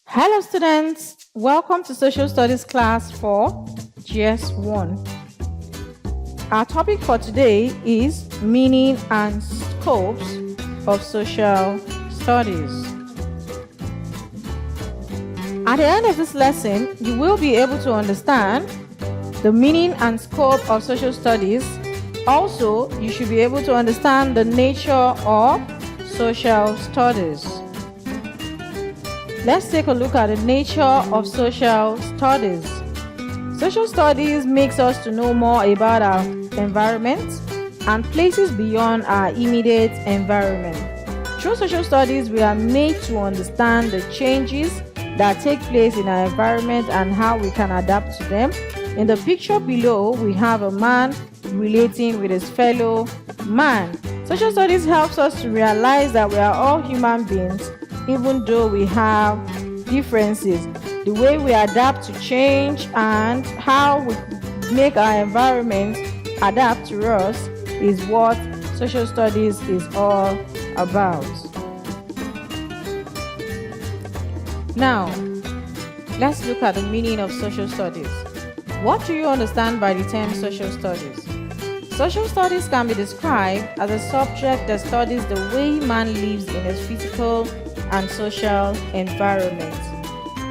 Hello, students. Welcome to Social Studies class for J.S.S.1. Our topic for today is meaning and scopes of social studies. At the end of this lesson, you will be able to understand the meaning and scope of social studies. Also, you should be able to understand the nature of social studies. Let's take a look at the nature of social studies. Social studies makes us to know more about our environment and places beyond our immediate environment. Through social studies, we are made to understand the changes that take place in our environment and how we can adapt to them. In the picture below, we have a man relating with his fellow man. Social studies helps us to realize that we are all human beings, even though we have differences. The way we adapt to change and how we make our environment adapt to us is what social studies is all about. Now, let's look at the meaning of social studies. What do you understand by the term social studies? Social studies can be described as a subject that studies the way man lives in his physical and social environment.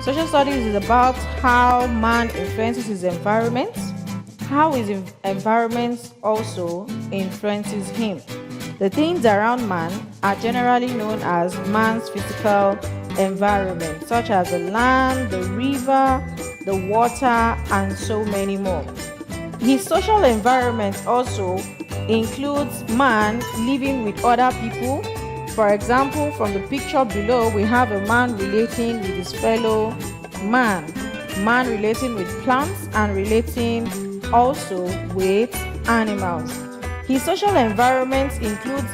Social studies is about how man influences his environment, how his environment also influences him. The things around man are generally known as man's physical environment, such as the land, the river, the water, and so many more. His social environment also includes man living with other people. For example, from the picture below, we have a man relating with his fellow man relating with plants and relating also with animals. His social environment includes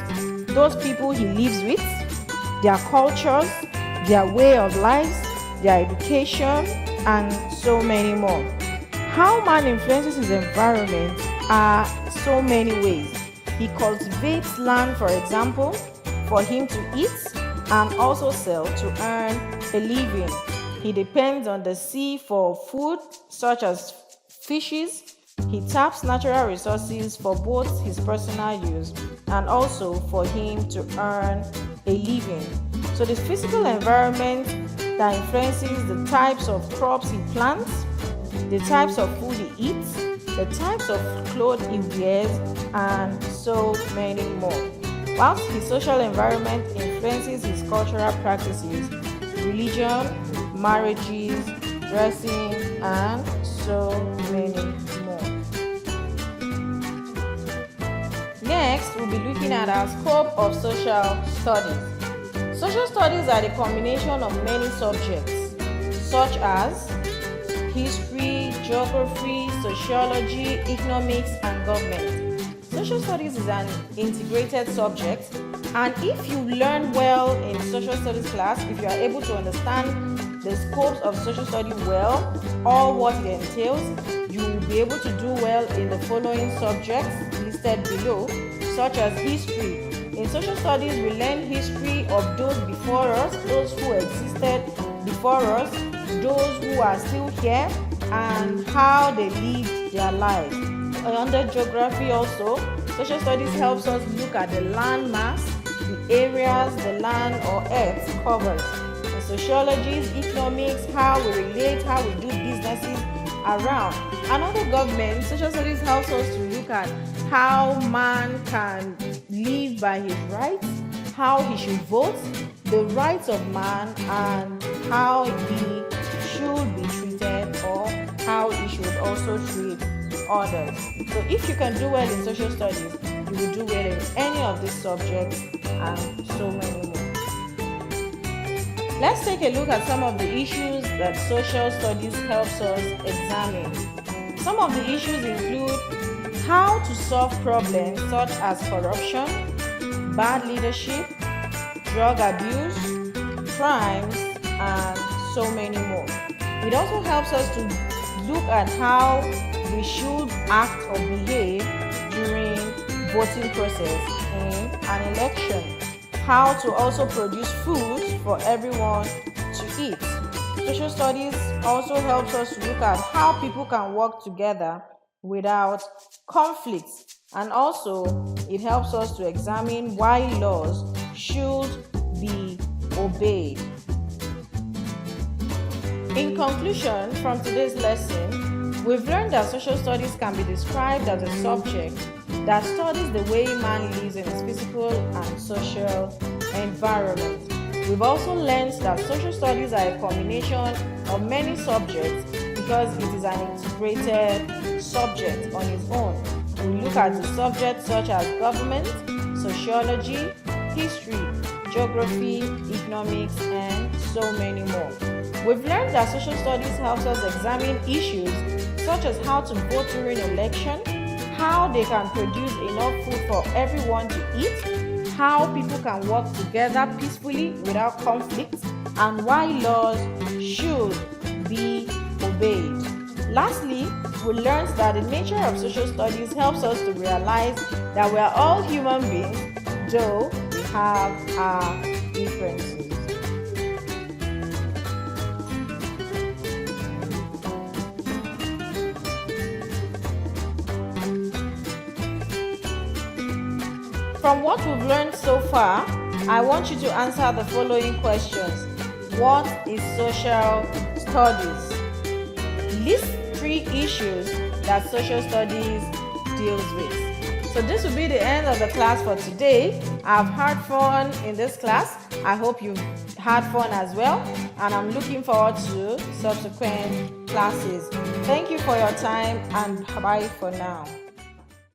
those people he lives with, their cultures, their way of life, their education, and so many more. How man influences his environment are so many ways. He cultivates land, for example, for him to eat and also sell to earn a living. He depends on the sea for food, such as fishes. He taps natural resources for both his personal use and also for him to earn a living. So the physical environment that influences the types of crops he plants, the types of food he eats, the types of clothes he wears, and so many more. Whilst his social environment influences his cultural practices, religion, marriages, dressing, and so many more. Next, we'll be looking at our scope of social studies. Social studies are the combination of many subjects, such as history, geography, sociology, economics, and government. Social studies is an integrated subject, and if you learn well in social studies class, if you are able to understand the scopes of social study well, or what it entails, you will be able to do well in the following subjects listed below, such as history. In social studies, we learn history of those before us, those who existed before us, those who are still here, and how they lived their lives. Under geography also, social studies helps us look at the land mass, the areas the land or earth covers. In sociology, economics, how we relate, how we do businesses around. And under government, social studies helps us to look at how man can live by his rights, how he should vote, the rights of man, and how he should be treated or how he should also treat others. So if you can do well in social studies, you will do well in any of these subjects and so many more. Let's take a look at some of the issues that social studies helps us examine. Some of the issues include how to solve problems such as corruption, bad leadership, drug abuse, crimes, and so many more. It also helps us to look at how we should act or behave during voting process in an election, how to also produce food for everyone to eat, Social studies also helps us to look at how people can work together without conflict, and also it helps us to examine why laws should be obeyed. In conclusion, from today's lesson, we've learned that social studies can be described as a subject that studies the way man lives in his physical and social environment. We've also learned that social studies are a combination of many subjects because it is an integrated subject on its own. We look at the subjects such as government, sociology, history, geography, economics, and so many more. We've learned that social studies helps us examine issues such as how to vote during election, how they can produce enough food for everyone to eat, how people can work together peacefully without conflict, and why laws should be obeyed. Lastly, we learned that the nature of social studies helps us to realize that we are all human beings, though we have our differences. From what we've learned so far, I want you to answer the following questions. What is social studies? List 3 issues that social studies deals with. So this will be the end of the class for today. I've had fun in this class. I hope you've had fun as well, and I'm looking forward to subsequent classes. Thank you for your time, and bye for now.